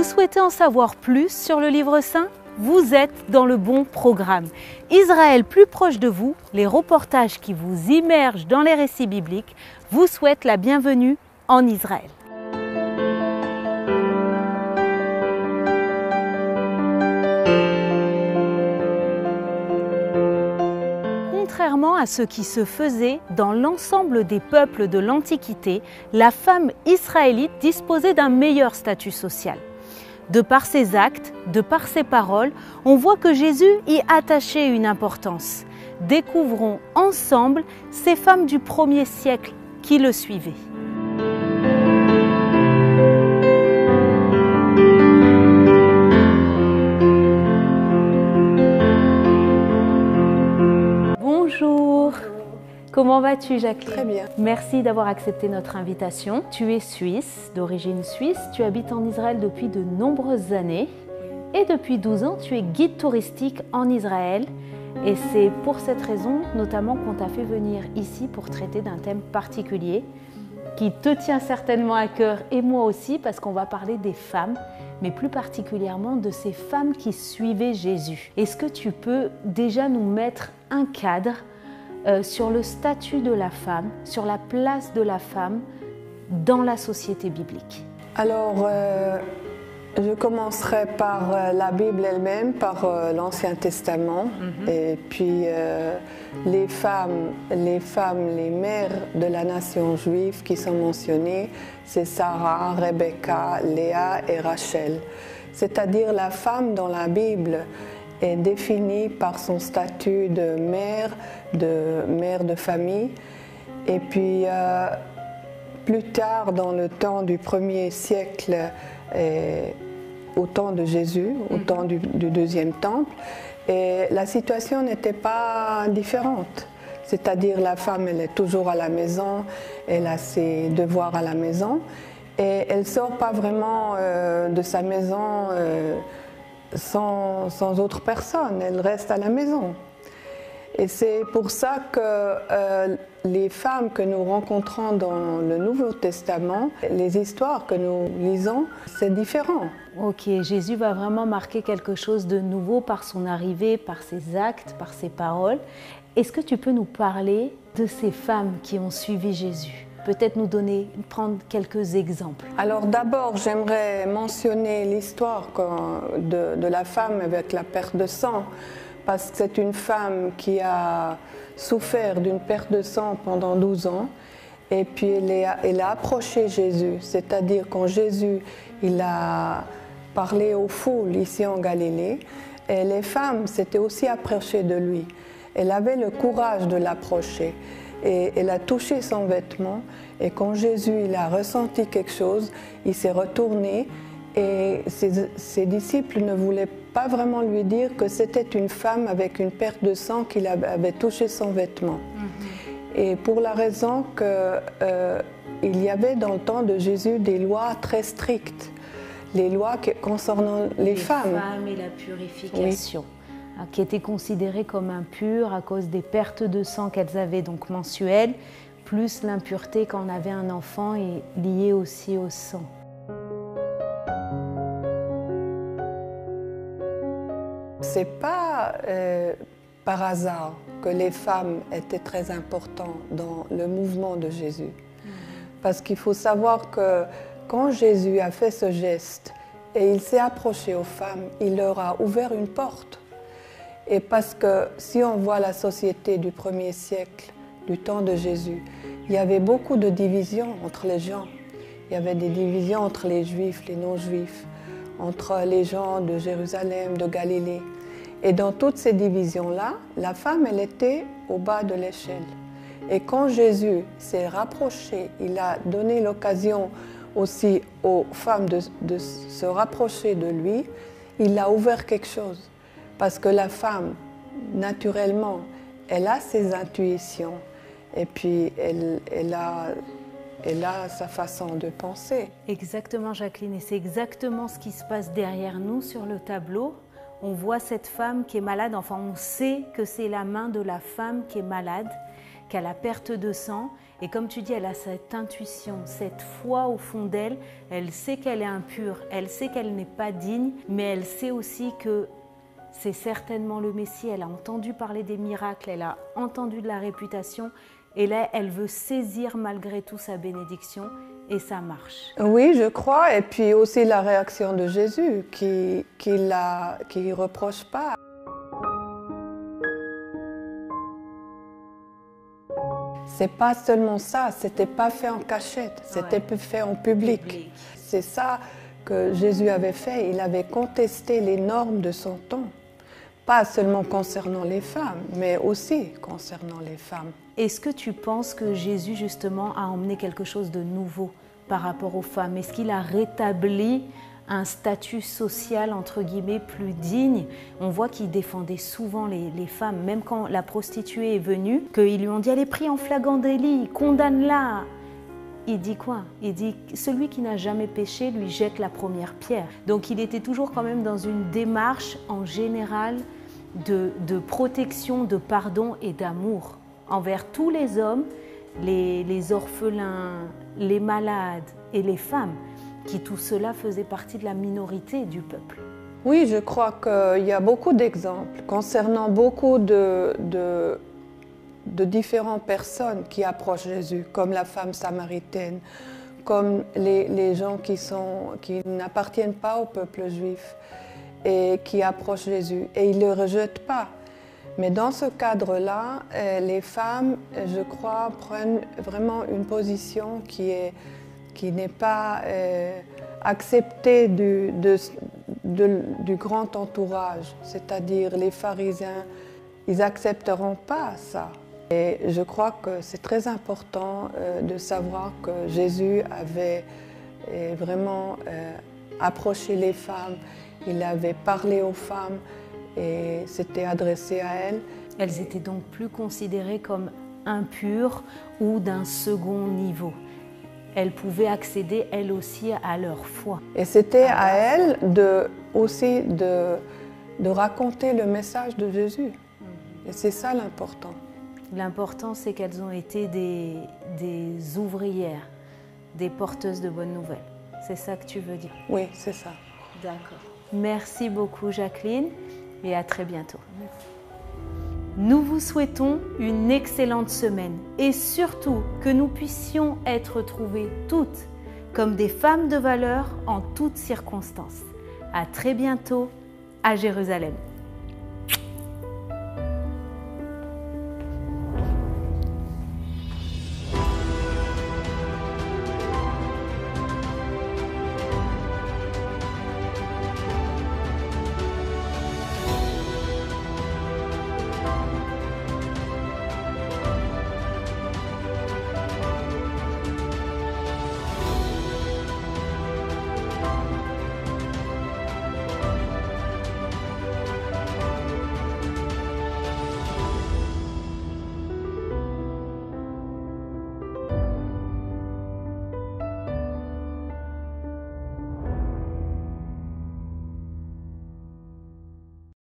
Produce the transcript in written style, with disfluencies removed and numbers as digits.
souhaitez en savoir plus sur le livre saint? Vous êtes dans le bon programme. Israël plus proche de vous, les reportages qui vous immergent dans les récits bibliques, vous souhaitent la bienvenue en Israël. Contrairement à ce qui se faisait dans l'ensemble des peuples de l'Antiquité, la femme israélite disposait d'un meilleur statut social. De par ses actes, de par ses paroles, on voit que Jésus y attachait une importance. Découvrons ensemble ces femmes du 1er siècle qui le suivaient. Bonjour, comment vas-tu Jacqueline? Très bien. Merci d'avoir accepté notre invitation. Tu es suisse, d'origine suisse, tu habites en Israël depuis de nombreuses années et depuis 12 ans tu es guide touristique en Israël et c'est pour cette raison notamment qu'on t'a fait venir ici pour traiter d'un thème particulier qui te tient certainement à cœur et moi aussi parce qu'on va parler des femmes, mais plus particulièrement de ces femmes qui suivaient Jésus. Est-ce que tu peux déjà nous mettre un cadre sur le statut de la femme, sur la place de la femme dans la société biblique? Alors, je commencerai par la Bible elle-même, par l'Ancien Testament, et puis les femmes, les mères de la nation juive qui sont mentionnées, c'est Sarah, Rebecca, Léa et Rachel. C'est-à-dire la femme dans la Bible est définie par son statut de mère de famille. Et puis, plus tard, dans le temps du 1er siècle, au temps de Jésus, au temps du deuxième temple, et la situation n'était pas différente. C'est-à-dire la femme, elle est toujours à la maison, elle a ses devoirs à la maison, et elle ne sort pas vraiment de sa maison sans autre personne, elle reste à la maison. Et c'est pour ça que les femmes que nous rencontrons dans le Nouveau Testament, les histoires que nous lisons, c'est différent. Ok, Jésus va vraiment marquer quelque chose de nouveau par son arrivée, par ses actes, par ses paroles. Est-ce que tu peux nous parler de ces femmes qui ont suivi Jésus? Peut-être prendre quelques exemples. Alors d'abord, j'aimerais mentionner l'histoire de la femme avec la perte de sang, parce que c'est une femme qui a souffert d'une perte de sang pendant 12 ans, et puis elle a approché Jésus, c'est-à-dire quand Jésus il a parlé aux foules ici en Galilée, et les femmes s'étaient aussi approchées de lui. Elle avait le courage de l'approcher. Et elle a touché son vêtement et quand Jésus il a ressenti quelque chose, il s'est retourné et ses disciples ne voulaient pas vraiment lui dire que c'était une femme avec une perte de sang qui avait touché son vêtement. Et pour la raison qu'il y avait dans le temps de Jésus des lois très strictes, les lois concernant les femmes. Les femmes et la purification. Oui. Qui étaient considérées comme impures à cause des pertes de sang qu'elles avaient donc mensuelles, plus l'impureté quand on avait un enfant et liée aussi au sang. C'est pas par hasard que les femmes étaient très importantes dans le mouvement de Jésus. Parce qu'il faut savoir que quand Jésus a fait ce geste et il s'est approché aux femmes, il leur a ouvert une porte. Et parce que si on voit la société du 1er siècle, du temps de Jésus, il y avait beaucoup de divisions entre les gens. Il y avait des divisions entre les Juifs, les non-Juifs, entre les gens de Jérusalem, de Galilée. Et dans toutes ces divisions-là, la femme, elle était au bas de l'échelle. Et quand Jésus s'est rapproché, il a donné l'occasion aussi aux femmes de se rapprocher de lui, il a ouvert quelque chose. Parce que la femme, naturellement, elle a ses intuitions et puis elle a sa façon de penser. Exactement, Jacqueline, et c'est exactement ce qui se passe derrière nous sur le tableau. On voit cette femme qui est malade, enfin on sait que c'est la main de la femme qui est malade qu'à la perte de sang. Et comme tu dis, elle a cette intuition, cette foi au fond d'elle. Elle sait qu'elle est impure, elle sait qu'elle n'est pas digne, mais elle sait aussi que c'est certainement le Messie. Elle a entendu parler des miracles, elle a entendu de la réputation. Et là, elle veut saisir malgré tout sa bénédiction et ça marche. Oui, je crois. Et puis aussi la réaction de Jésus qui reproche pas. C'est pas seulement ça, c'était pas fait en cachette, c'était fait en public. C'est ça que Jésus avait fait, il avait contesté les normes de son temps. Pas seulement concernant les femmes, mais aussi concernant les femmes. Est-ce que tu penses que Jésus, justement, a emmené quelque chose de nouveau par rapport aux femmes? Est-ce qu'il a rétabli un statut social, entre guillemets, plus digne? On voit qu'il défendait souvent les femmes, même quand la prostituée est venue, qu'ils lui ont dit « Elle est prise en flagrant délit, condamne-la ». Il dit quoi? Il dit « Celui qui n'a jamais péché lui jette la première pierre ». Donc il était toujours quand même dans une démarche, en général, de protection, de pardon et d'amour envers tous les hommes, les orphelins, les malades et les femmes, qui tout cela faisait partie de la minorité du peuple. Oui, je crois qu'il y a beaucoup d'exemples concernant beaucoup de différentes personnes qui approchent Jésus, comme la femme samaritaine, comme les gens qui n'appartiennent pas au peuple juif et qui approchent Jésus. Et ils ne le rejettent pas. Mais dans ce cadre-là, les femmes, je crois, prennent vraiment une position qui n'est pas acceptée du grand entourage, c'est-à-dire les pharisiens, ils n'accepteront pas ça. Et je crois que c'est très important de savoir que Jésus avait vraiment approché les femmes, il avait parlé aux femmes et s'était adressé à elles. Elles étaient donc plus considérées comme impures ou d'un second niveau. Elles pouvaient accéder, elles aussi, à leur foi. Et c'était à elles aussi de raconter le message de Jésus. Et c'est ça l'important. L'important, c'est qu'elles ont été des ouvrières, des porteuses de bonnes nouvelles. C'est ça que tu veux dire? Oui, c'est ça. D'accord. Merci beaucoup, Jacqueline, et à très bientôt. Merci. Nous vous souhaitons une excellente semaine et surtout que nous puissions être trouvées toutes comme des femmes de valeur en toutes circonstances. À très bientôt à Jérusalem.